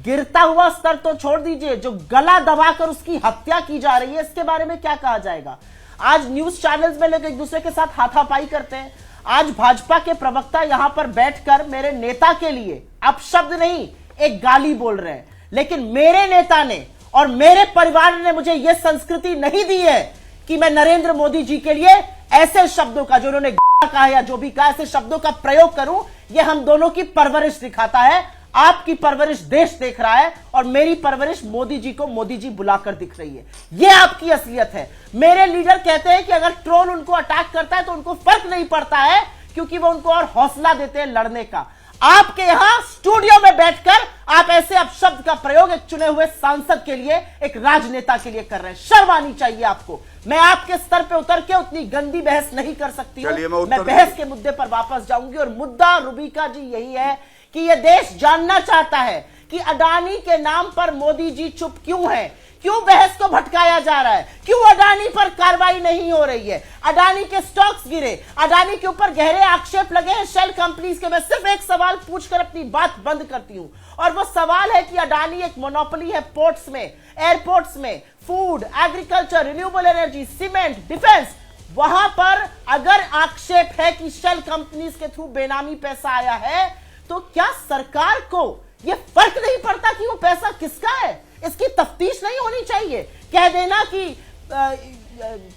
गिरता हुआ स्तर तो छोड़ दीजिए, जो गला दबाकर उसकी हत्या की जा रही है, इसके बारे में क्या कहा जाएगा। आज न्यूज चैनल्स में लोग एक दूसरे के साथ हाथापाई करते हैं। आज भाजपा के प्रवक्ता यहां पर बैठकर मेरे नेता के लिए अपशब्द नहीं, एक गाली बोल रहे हैं। लेकिन मेरे नेता ने और मेरे परिवार ने मुझे यह संस्कृति नहीं दी है कि मैं नरेंद्र मोदी जी के लिए ऐसे शब्दों का, जो उन्होंने कहा या जो भी कहा, ऐसे शब्दों का प्रयोग करूं। यह हम दोनों की परवरिश दिखाता है। आपकी परवरिश देश देख रहा है और मेरी परवरिश मोदी जी को मोदी जी बुलाकर दिख रही है। यह आपकी असलियत है। मेरे लीडर कहते हैं कि अगर ट्रोल उनको अटैक करता है तो उनको फर्क नहीं पड़ता है, क्योंकि वो उनको और हौसला देते हैं लड़ने का। आपके यहां स्टूडियो में बैठकर आप ऐसे अपशब्द का प्रयोग एक चुने हुए सांसद के लिए, एक राजनेता के लिए कर रहे हैं। शर्म आनी चाहिए आपको। मैं आपके स्तर पे उतर के उतनी गंदी बहस नहीं कर सकती हूं। मैं बहस के मुद्दे पर वापस जाऊंगी, और मुद्दा रूबिका जी यही है कि यह देश जानना चाहता है कि अडानी के नाम पर मोदी जी चुप क्यों हैं, क्यों बहस को भटकाया जा रहा है, क्यों अडानी पर कार्रवाई नहीं हो रही है। अडानी के स्टॉक्स गिरे, अडानी के ऊपर गहरे आक्षेप लगे हैं शेल कंपनीज के। मैं सिर्फ एक सवाल पूछकर अपनी बात बंद करती हूं, और वो सवाल है कि अडानी एक मोनोपोली है पोर्ट्स में, एयरपोर्ट्स में, food, agriculture, renewable energy, cement, defence. वहां पर अगर आक्षेप है कि शेल कंपनीज के थ्रू बेनामी पैसा आया है, तो क्या सरकार को यह फर्क नहीं पड़ता कि वो पैसा किसका है? इसकी तफ्तीश नहीं होनी चाहिए? कह देना कि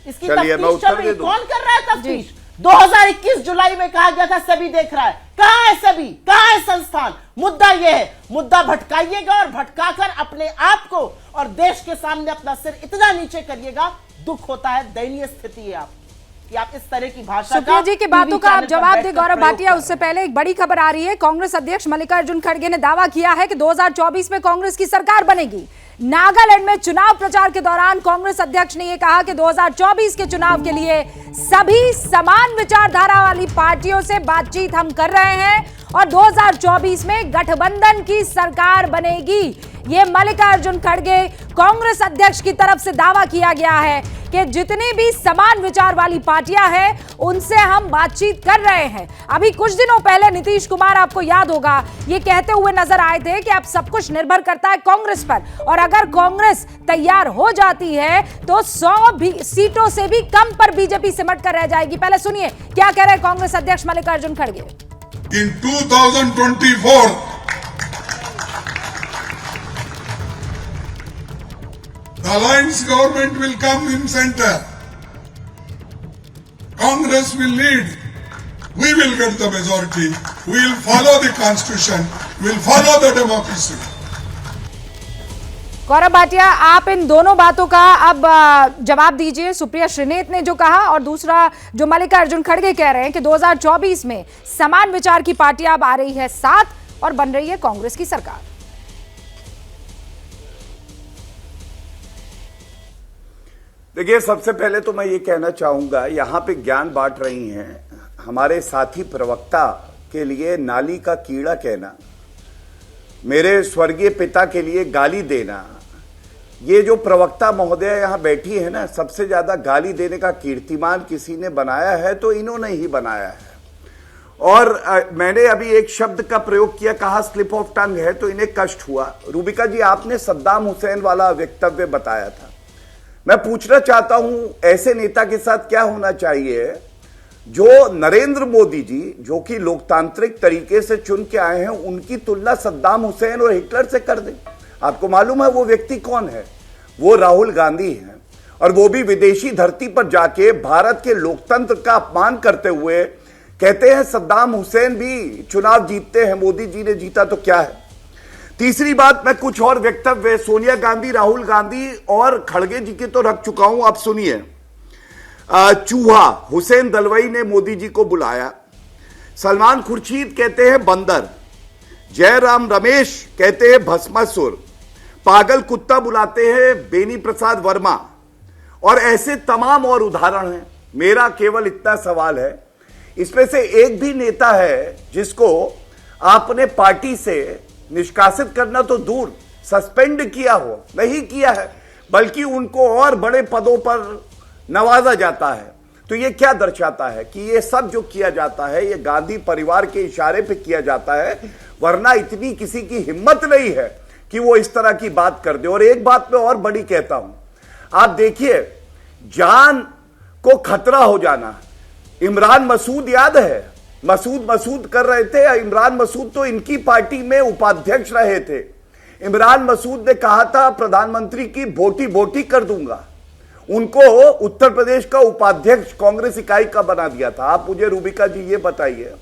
इसकी तफ्तीश चल रही, कौन कर रहा है तफ्तीश? 2021 जुलाई में कहा गया था सेबी देख रहा है। कहां है सेबी, कहां है संस्थान? मुद्दा यह है, मुद्दा भटकाइएगा और भटकाकर अपने आप को और देश के सामने अपना सिर इतना नीचे करिएगा। दुख होता है, दयनीय स्थिति है आप इस तरह की भाषा सुप्रिया जी की बातों का आप जवाब दे गौरव भाटिया। उससे पहले एक बड़ी खबर आ रही है। कांग्रेस अध्यक्ष मल्लिकार्जुन खड़गे ने दावा किया है कि 2024 में कांग्रेस की सरकार बनेगी। नागालैंड में चुनाव प्रचार के दौरान कांग्रेस अध्यक्ष ने यह कहा कि 2024 के चुनाव के लिए सभी समान विचारधारा वाली पार्टियों से बातचीत हम कर रहे हैं और 2024 में गठबंधन की सरकार बनेगी। ये मल्लिकार्जुन खड़गे कांग्रेस अध्यक्ष की तरफ से दावा किया गया है कि जितनी भी समान विचार वाली पार्टियां हैं उनसे हम बातचीत कर रहे हैं। अभी कुछ दिनों पहले नीतीश कुमार, आपको याद होगा, ये कहते हुए नजर आए थे कि अब सब कुछ निर्भर करता है कांग्रेस पर, और अगर कांग्रेस तैयार हो जाती है तो 100 सीटों से भी कम पर बीजेपी सिमट कर रह जाएगी। पहले सुनिए क्या कह रहे हैं कांग्रेस अध्यक्ष मल्लिकार्जुन खड़गे। In 2024, the alliance government will come in center. Congress will lead. We will get the majority. We will follow the constitution. We will follow the democracy. Gaurav Bhatia, आप इन दोनों बातों का अब जवाब दीजिए। सुप्रिया श्रीनेत ने जो कहा और दूसरा जो मल्लिकार्जुन खड़गे कह रहे हैं कि 2024 में समान विचार की पार्टियां अब आ रही है साथ और बन रही है कांग्रेस की सरकार। देखिए, सबसे पहले तो मैं ये कहना चाहूंगा, यहां पे ज्ञान बांट रही हैं हमारे साथी प्रवक्ता के लिए नाली का कीड़ा कहना, मेरे स्वर्गीय पिता के लिए गाली देना। ये जो प्रवक्ता महोदया यहां बैठी है ना, सबसे ज्यादा गाली देने का कीर्तिमान किसी ने बनाया है तो इन्होंने ही बनाया है। और मैंने अभी एक शब्द का प्रयोग किया, कहा स्लिप ऑफ टंग है, तो इन्हें कष्ट हुआ। रूबिका जी, आपने सद्दाम हुसैन वाला वक्तव्य बताया था। मैं पूछना चाहता हूं, ऐसे नेता के साथ क्या होना चाहिए जो नरेंद्र मोदी जी, जो कि लोकतांत्रिक तरीके से चुन के आए हैं, उनकी तुलना सद्दाम हुसैन और हिटलर से कर दें। आपको मालूम है वो व्यक्ति कौन है? वो राहुल गांधी हैं, और वो भी विदेशी धरती पर जाके भारत के लोकतंत्र का अपमान करते हुए कहते हैं सद्दाम हुसैन भी चुनाव जीतते हैं, मोदी जी ने जीता तो क्या है। तीसरी बात, मैं कुछ और वक्तव्य सोनिया गांधी, राहुल गांधी और खड़गे जी के तो रख चुका हूं, आप सुनिए। चूहा हुसैन दलवाई ने मोदी जी को बुलाया, सलमान खुर्शीद कहते हैं बंदर, जयराम रमेश कहते हैं भस्मासुर, पागल कुत्ता बुलाते हैं बेनी प्रसाद वर्मा, और ऐसे तमाम और उदाहरण हैं। मेरा केवल इतना सवाल है, इसमें से एक भी नेता है जिसको आपने पार्टी से निष्कासित करना तो दूर, सस्पेंड किया हो, नहीं किया है, बल्कि उनको और बड़े पदों पर नवाजा जाता है। तो ये क्या दर्शाता है कि ये सब जो किया जाता है ये गांधी परिवार के इशारे पे किया जाता है, वरना इतनी किसी की हिम्मत नहीं है कि वो इस तरह की बात कर दे। और एक बात मैं और बड़ी कहता हूं, आप देखिए, जान को खतरा हो जाना, इमरान मसूद याद है, मसूद कर रहे थे। इमरान मसूद तो इनकी पार्टी में उपाध्यक्ष रहे थे। इमरान मसूद ने कहा था प्रधानमंत्री की बोटी बोटी कर दूंगा, उनको उत्तर प्रदेश का उपाध्यक्ष कांग्रेस इकाई का बना दिया था। आप मुझे रूबिका जी ये बताइए,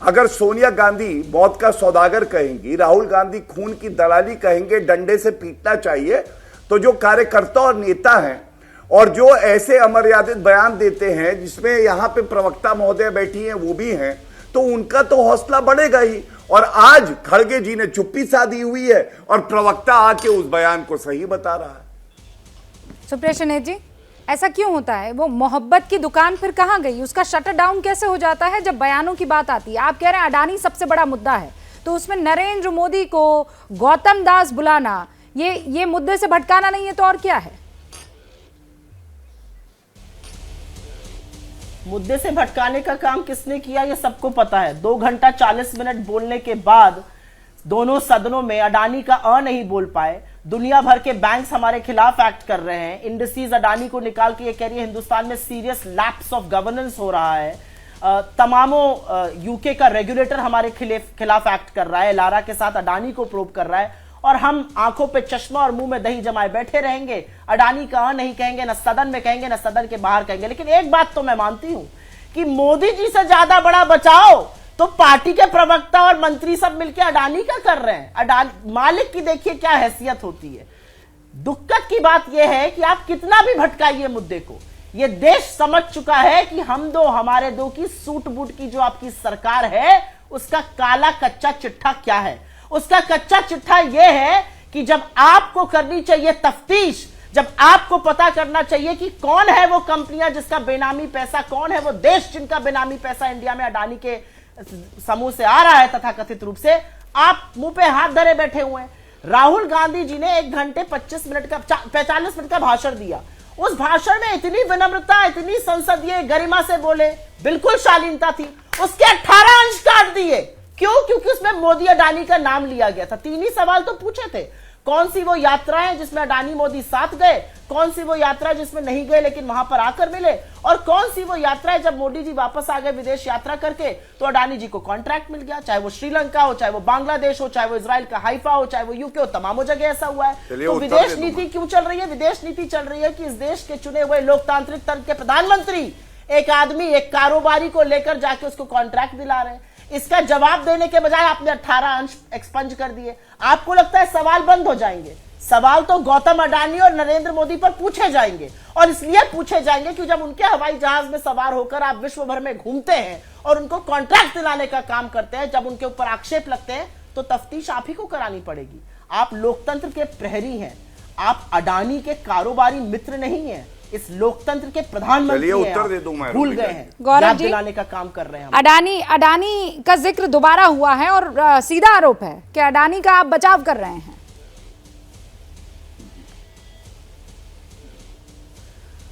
अगर सोनिया गांधी मौत का सौदागर कहेंगी, राहुल गांधी खून की दलाली कहेंगे, डंडे से पीटना चाहिए, तो जो कार्यकर्ता और नेता हैं और जो ऐसे अमर्यादित बयान देते हैं जिसमें यहां पे प्रवक्ता महोदय बैठी हैं वो भी हैं, तो उनका तो हौसला बढ़ेगा ही। और आज खड़गे जी ने चुप्पी साधी हुई है और प्रवक्ता आके उस बयान को सही बता रहा है। सुप्रिया शनेत जी, ऐसा क्यों होता है? वो मोहब्बत की दुकान फिर कहाँ गई? उसका शटर डाउन कैसे हो जाता है जब बयानों की बात आती है? आप कह रहे हैं अडानी सबसे बड़ा मुद्दा है, तो उसमें नरेंद्र मोदी को गौतम दास बुलाना ये मुद्दे से भटकाना नहीं है तो और क्या है? मुद्दे से भटकाने का काम किसने किया ये सबको पता है। 2 घंटा 40 मिनट बोलने के बाद दोनों सदनों में अडानी का नहीं बोल पाए। दुनिया भर के बैंक्स हमारे खिलाफ एक्ट कर रहे हैं। इंडस्ट्रीज अडानी को निकाल के ये कह रही है हिंदुस्तान में सीरियस लैप्स ऑफ गवर्नेंस हो रहा है। तमामों यूके का रेगुलेटर हमारे खिलाफ एक्ट कर रहा है, लारा के साथ अडानी को प्रोब कर रहा है, और हम आंखों पे चश्मा और मुंह में दही जमाए बैठे रहेंगे। अडानी का नहीं कहेंगे, ना सदन में कहेंगे, ना सदन के बाहर कहेंगे। लेकिन एक बात तो मैं मानती हूं कि मोदी जी से ज्यादा बड़ा बचाओ तो पार्टी के प्रवक्ता और मंत्री सब मिलकर अडानी का कर रहे हैं। अडानी मालिक की देखिए क्या हैसियत होती है। दुखद की बात यह है कि आप कितना भी भटकाइए मुद्दे को, यह देश समझ चुका है कि हम दो हमारे दो की सूट बूट की जो आपकी सरकार है उसका काला कच्चा चिट्ठा क्या है। उसका कच्चा चिट्ठा यह है कि जब आपको करनी चाहिए तफ्तीश, जब आपको पता करना चाहिए कि कौन है वो कंपनियां जिसका बेनामी पैसा, कौन है वो देश जिनका बेनामी पैसा इंडिया में अडानी के समूह से आ रहा है तथाकथित रूप से, आप मुंह पे हाथ धरे बैठे हुए हैं। राहुल गांधी जी ने 1 घंटे 45 मिनट का भाषण दिया। उस भाषण में इतनी विनम्रता, इतनी संसदीय गरिमा से बोले, बिल्कुल शालीनता थी। उसके 18 अंश काट दिए। क्यों? क्योंकि उसमें मोदी अडानी का नाम लिया गया था। 3 ही सवाल तो पूछे थे। कौन सी वो यात्राएं जिसमें अडानी मोदी साथ गए, कौन सी वो यात्रा जिसमें नहीं गए लेकिन वहां पर आकर मिले, और कौन सी वो यात्राएं जब मोदी जी वापस आ गए विदेश यात्रा करके तो अडानी जी को कॉन्ट्रैक्ट मिल गया। चाहे वो श्रीलंका हो, चाहे वो बांग्लादेश हो, चाहे वो इजराइल का हाइफा हो, चाहे वो यूके हो, तमामों जगह ऐसा हुआ है। तो विदेश नीति क्यों चल रही है? विदेश नीति चल रही है कि इस देश के चुने हुए लोकतांत्रिक तंत्र के प्रधानमंत्री एक आदमी, एक कारोबारी को लेकर जाके उसको कॉन्ट्रैक्ट दिला रहे हैं। इसका जवाब देने के बजाय आपने 18 अंश एक्सपंज कर दिए। आपको लगता है सवाल बंद हो जाएंगे? सवाल तो गौतम अडानी और नरेंद्र मोदी पर पूछे जाएंगे, और इसलिए पूछे जाएंगे कि जब उनके हवाई जहाज में सवार होकर आप विश्व भर में घूमते हैं और उनको कॉन्ट्रैक्ट दिलाने का काम करते हैं, जब उनके ऊपर आक्षेप लगते हैं तो तफ्तीश आप ही को करानी पड़ेगी। आप लोकतंत्र के प्रहरी हैं, आप अडानी के कारोबारी मित्र नहीं हैं। इस लोकतंत्र के प्रधानमंत्री उत्तर दे दूं मैं, भूल गए हैं, गौरव जी दिलाने का काम कर रहे हैं। अडानी का जिक्र दोबारा हुआ है और सीधा आरोप है कि अडानी का आप बचाव कर रहे हैं।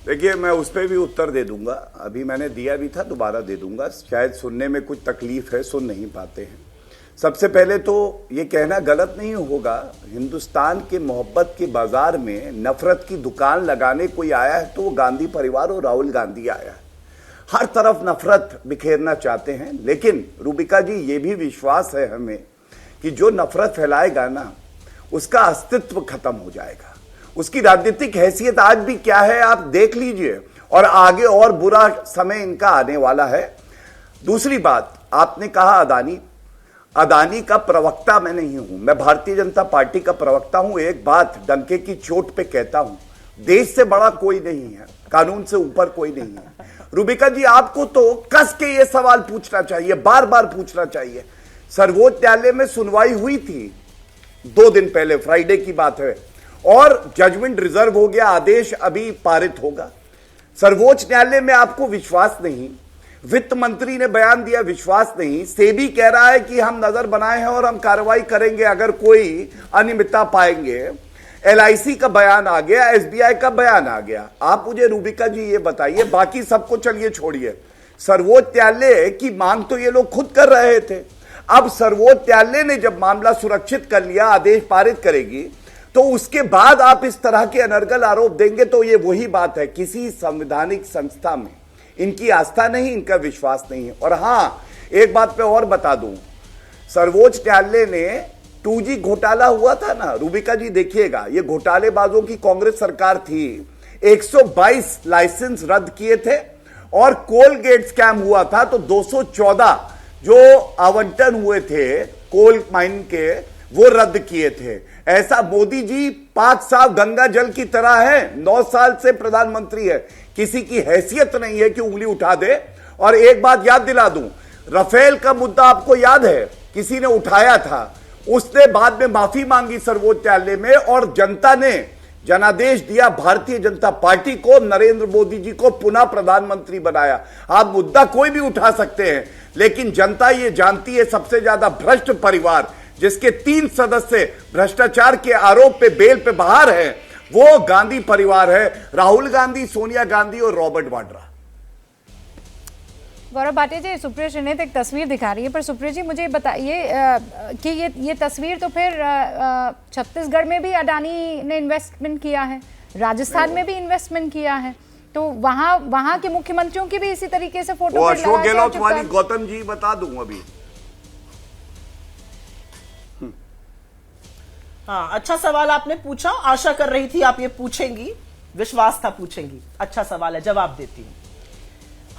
देखिए, मैं उस पर भी उत्तर दे दूंगा। अभी मैंने दिया भी था, दोबारा दे दूंगा। शायद सुनने में कुछ तकलीफ है, सुन नहीं पाते हैं। सबसे पहले तो ये कहना गलत नहीं होगा, हिंदुस्तान के मोहब्बत के बाजार में नफरत की दुकान लगाने कोई आया है तो वो गांधी परिवार और राहुल गांधी आया है। हर तरफ नफरत बिखेरना चाहते हैं, लेकिन रूबिका जी ये भी विश्वास है हमें कि जो नफरत फैलाएगा ना उसका अस्तित्व खत्म हो जाएगा। उसकी राजनीतिक हैसियत आज भी क्या है आप देख लीजिए, और आगे और बुरा समय इनका आने वाला है। दूसरी बात, आपने कहा अडानी का प्रवक्ता मैं नहीं हूं, मैं भारतीय जनता पार्टी का प्रवक्ता हूं। एक बात डंके की चोट पे कहता हूं, देश से बड़ा कोई नहीं है, कानून से ऊपर कोई नहीं है। रूबिका जी, आपको तो कस के ये सवाल पूछना चाहिए, बार बार पूछना चाहिए। सर्वोच्च न्यायालय में सुनवाई हुई थी 2 दिन पहले, फ्राइडे की बात है, और जजमेंट रिजर्व हो गया, आदेश अभी पारित होगा। सर्वोच्च न्यायालय में आपको विश्वास नहीं, वित्त मंत्री ने बयान दिया विश्वास नहीं, सेबी कह रहा है कि हम नजर बनाए हैं और हम कार्रवाई करेंगे अगर कोई अनियमितता पाएंगे, LIC का बयान आ गया, SBI का बयान आ गया। आप मुझे रूबिका जी ये बताइए, बाकी सबको चलिए छोड़िए, सर्वोच्च न्यायालय की मांग तो ये लोग खुद कर रहे थे। अब सर्वोच्च न्यायालय ने जब मामला सुरक्षित कर लिया, आदेश पारित करेगी, तो उसके बाद आप इस तरह के अनर्गल आरोप देंगे तो ये वही बात है, किसी संवैधानिक संस्था में इनकी आस्था नहीं, इनका विश्वास नहीं है। और हां, एक बात पे और बता दूं, सर्वोच्च न्यायालय ने 2G घोटाला हुआ था ना, रूबिका जी देखिएगा, ये घोटालेबाजों की कांग्रेस सरकार थी, 122 लाइसेंस रद्द किए थे और कोलगेट स्कैम हुआ था तो 214 जो आवंटन हुए थे कोल माइन के वो रद्द किए थे। ऐसा मोदी जी 5 साल गंगा जल की तरह है, 9 साल से प्रधानमंत्री है, किसी की हैसियत नहीं है कि उंगली उठा दे। और एक बात याद दिला दूं, राफेल का मुद्दा आपको याद है, किसी ने उठाया था, उसने बाद में माफी मांगी सर्वोच्च न्यायालय में और जनता ने जनादेश दिया, भारतीय जनता पार्टी को, नरेंद्र मोदी जी को पुनः प्रधानमंत्री बनाया। आप मुद्दा कोई भी उठा सकते हैं, लेकिन जनता ये जानती है सबसे ज्यादा भ्रष्ट परिवार जिसके 3 सदस्य भ्रष्टाचार के आरोप पे बेल पे बाहर हैं, वो गांधी परिवार है, राहुल गांधी, सोनिया गांधी और रॉबर्ट वाड्रा। गौरव भाटिया जी, सुप्रिया श्रीनेत एक तस्वीर दिखा रही है, पर सुप्रिया जी मुझे बताइए कि ये तस्वीर तो फिर छत्तीसगढ़ में भी अडानी ने इन्वेस्टमेंट किया है, राजस्थान में भी इन्वेस्टमेंट किया है, तो वहां के मुख्यमंत्रियों की भी इसी तरीके से फोटो वो अशोक गहलोत वाली गौतम जी बता दूं अभी। हाँ, अच्छा सवाल आपने पूछा, आशा कर रही थी आप ये पूछेंगी, विश्वास था पूछेंगी। अच्छा सवाल है, जवाब देती हूं।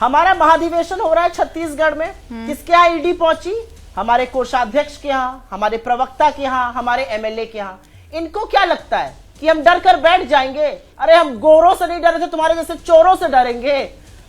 हमारा महाधिवेशन हो रहा है छत्तीसगढ़ में, किसके यहाँ ईडी पहुंची? हमारे कोषाध्यक्ष के यहाँ, हमारे प्रवक्ता के यहाँ, हमारे MLA के यहाँ। इनको क्या लगता है कि हम डर कर बैठ जाएंगे? अरे हम गोरों से नहीं डरे थे, तुम्हारे जैसे चोरों से डरेंगे।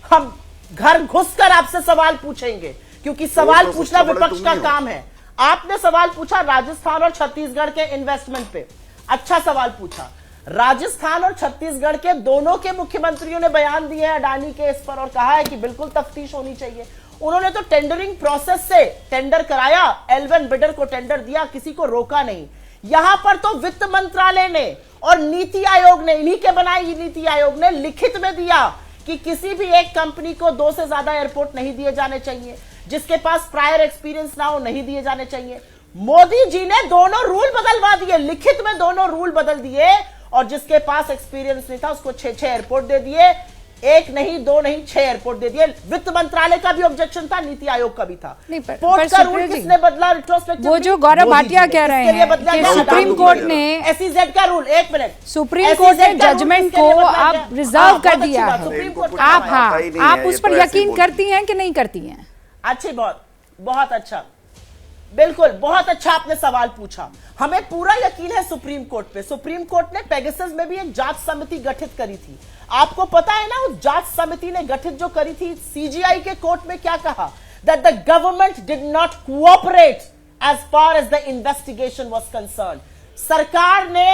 हम घर घुसकर आपसे सवाल पूछेंगे, क्योंकि सवाल पूछना विपक्ष का काम है। आपने सवाल पूछा राजस्थान और छत्तीसगढ़ के इन्वेस्टमेंट पे, अच्छा सवाल पूछा। राजस्थान और छत्तीसगढ़ के दोनों के मुख्यमंत्रियों ने बयान दिए हैं अडानी के इस पर और कहा है कि बिल्कुल तफ्तीश होनी चाहिए। उन्होंने तो टेंडरिंग प्रोसेस से टेंडर कराया, L1 बिडर को टेंडर दिया, किसी को रोका नहीं। यहां पर तो वित्त मंत्रालय ने और नीति आयोग ने, इन्हीं के बनाई नीति आयोग ने लिखित में दिया कि किसी भी एक कंपनी को 2 से ज्यादा एयरपोर्ट नहीं दिए जाने चाहिए, जिसके पास प्रायर एक्सपीरियंस ना हो नहीं दिए जाने चाहिए। मोदी जी ने दोनों रूल बदलवा दिए, लिखित में दोनों रूल बदल दिए, और जिसके पास एक्सपीरियंस नहीं था उसको 6 एयरपोर्ट दे दिए, 1 नहीं 2 नहीं 6 एयरपोर्ट दे दिए। वित्त मंत्रालय का भी ऑब्जेक्शन था, नीति आयोग का भी था। पोर्ट का रूल किसने बदला रिट्रोस्पेक्टिवली? वो जो गौरव भाटिया कह रहे हैं कि सुप्रीम कोर्ट ने SEZ का रूल, 1 मिनट, सुप्रीम कोर्ट ने जजमेंट को आप रिजर्व कर दिया है, आप उस पर यकीन करती हैं कि नहीं करती हैं? अच्छी, बहुत अच्छा, बिल्कुल बहुत अच्छा आपने सवाल पूछा। हमें पूरा यकीन है सुप्रीम कोर्ट पे। सुप्रीम कोर्ट ने पेगासस में भी एक जांच समिति गठित करी थी। आपको पता है ना, उस जांच समिति ने गठित जो करी थी, CGI के कोर्ट में क्या कहा? That the government did not cooperate as far as the investigation was concerned. सरकार ने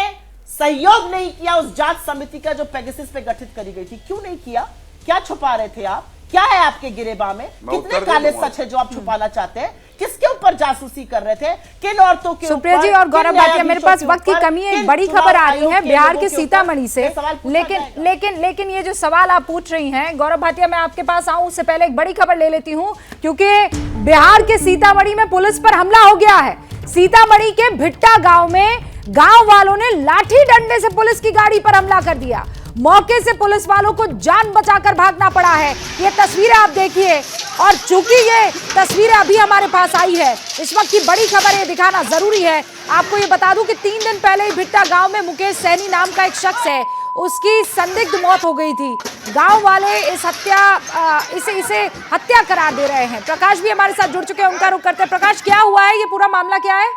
सहयोग नहीं किया उस जांच समिति का जो पेगासस पे गठित करी गई थी। क्यों नहीं किया? क्या छुपा रहे थे आप? क्या है आपके गिरेबान में? कितने काले सच है जो आप छुपाना चाहते हैं? किसके ऊपर जासूसी कर रहे थे? किन औरतों के ऊपर? सुप्रिया जी और गौरव भाटिया, मेरे पास वक्त की कमी है, एक बड़ी खबर आ रही है बिहार के सीतामढ़ी से, लेकिन ये जो सवाल आप पूछ रही हैं गौरव भाटिया, मैं आपके पास आऊं उससे पहले एक बड़ी खबर ले लेती हूं, क्योंकि बिहार के सीतामढ़ी में पुलिस पर हमला हो गया है। सीतामढ़ी के भिट्टा गांव में गांव वालों ने लाठी डंडे से पुलिस की गाड़ी पर हमला कर दिया। मौके से पुलिस वालों को जान बचाकर भागना पड़ा है। ये तस्वीरें आप देखिए, और चूंकि ये तस्वीरें अभी हमारे पास आई है, इस वक्त की बड़ी खबर ये दिखाना जरूरी है। आपको ये बता दूं कि 3 दिन पहले ही भिट्टा गांव में मुकेश सैनी नाम का एक शख्स है, उसकी संदिग्ध मौत हो गई थी। गांव वाले इसे हत्या करार दे रहे हैं। प्रकाश भी हमारे साथ जुड़ चुके हैं, उनका रुख करते हैं। प्रकाश, क्या हुआ है? ये पूरा मामला क्या है?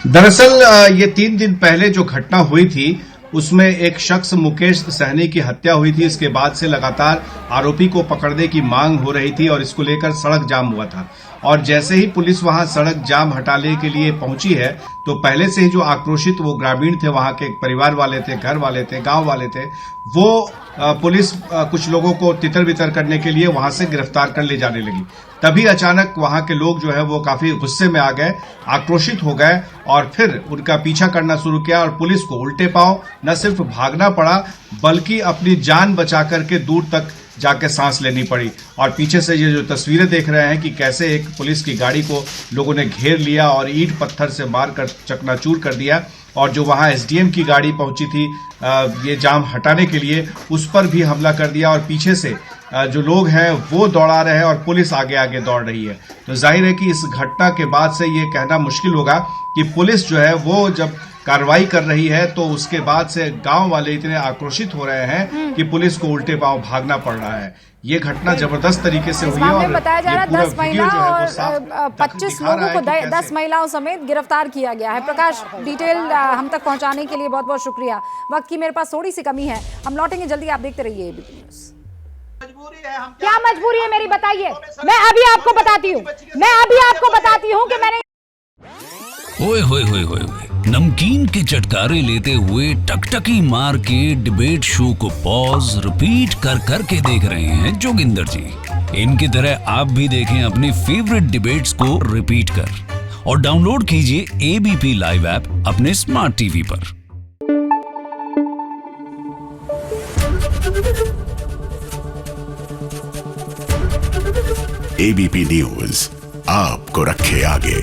दरअसल ये 3 दिन पहले जो घटना हुई थी उसमें एक शख्स मुकेश सहनी की हत्या हुई थी। इसके बाद से लगातार आरोपी को पकड़ने की मांग हो रही थी और इसको लेकर सड़क जाम हुआ था। और जैसे ही पुलिस वहां सड़क जाम हटाने के लिए पहुंची है तो पहले से ही जो आक्रोशित वो ग्रामीण थे, वहां के परिवार वाले थे, घर वाले थे, गांव वाले थे, वो पुलिस कुछ लोगों को तितर बितर करने के लिए वहां से गिरफ्तार कर ले जाने लगी। तभी अचानक वहां के लोग जो है वो काफी गुस्से में आ गए, आक्रोशित हो गए और फिर उनका पीछा करना शुरू किया और पुलिस को उल्टे पांव न सिर्फ भागना पड़ा बल्कि अपनी जान बचा करके दूर तक जाके सांस लेनी पड़ी। और पीछे से ये जो तस्वीरें देख रहे हैं कि कैसे एक पुलिस की गाड़ी को लोगों ने घेर लिया और ईंट पत्थर से मारकर चकनाचूर कर दिया, और जो वहां एसडीएम की गाड़ी पहुंची थी ये जाम हटाने के लिए, उस पर भी हमला कर दिया और पीछे से जो लोग हैं वो दौड़ा रहे हैं और पुलिस आगे आगे दौड़ रही है। तो जाहिर है कि इस घटना के बाद से ये कहना मुश्किल होगा कि पुलिस जो है वो जब कार्रवाई कर रही है तो उसके बाद से गांव वाले इतने आक्रोशित हो रहे हैं कि पुलिस को उल्टे पांव भागना पड़ रहा है। ये घटना जबरदस्त तरीके से हुई है और बताया जा रहा है 10 महिला और 25 लोगों को 10 10 महिलाओं समेत गिरफ्तार किया गया है। प्रकाश, डिटेल हम तक पहुंचाने के लिए बहुत बहुत शुक्रिया। वक्त की मेरे पास थोड़ी सी कमी है, हम लौटेंगे जल्दी, आप देखते रहिए एबीपी न्यूज़। क्या मजबूरी है मेरी, बताइए। मैं अभी आपको बताती हूँ कि मैंने ओए होए होए होए नमकीन के चटकारे लेते हुए टकटकी मार के डिबेट शो को पॉज रिपीट कर करके देख रहे हैं जोगिंदर जी। इनकी तरह आप भी देखें अपने फेवरेट डिबेट्स को रिपीट कर और डाउनलोड कीजिए एबीपी लाइव ऐप अपने स्मार्ट टीवी पर। एबीपी न्यूज आपको रखे आगे।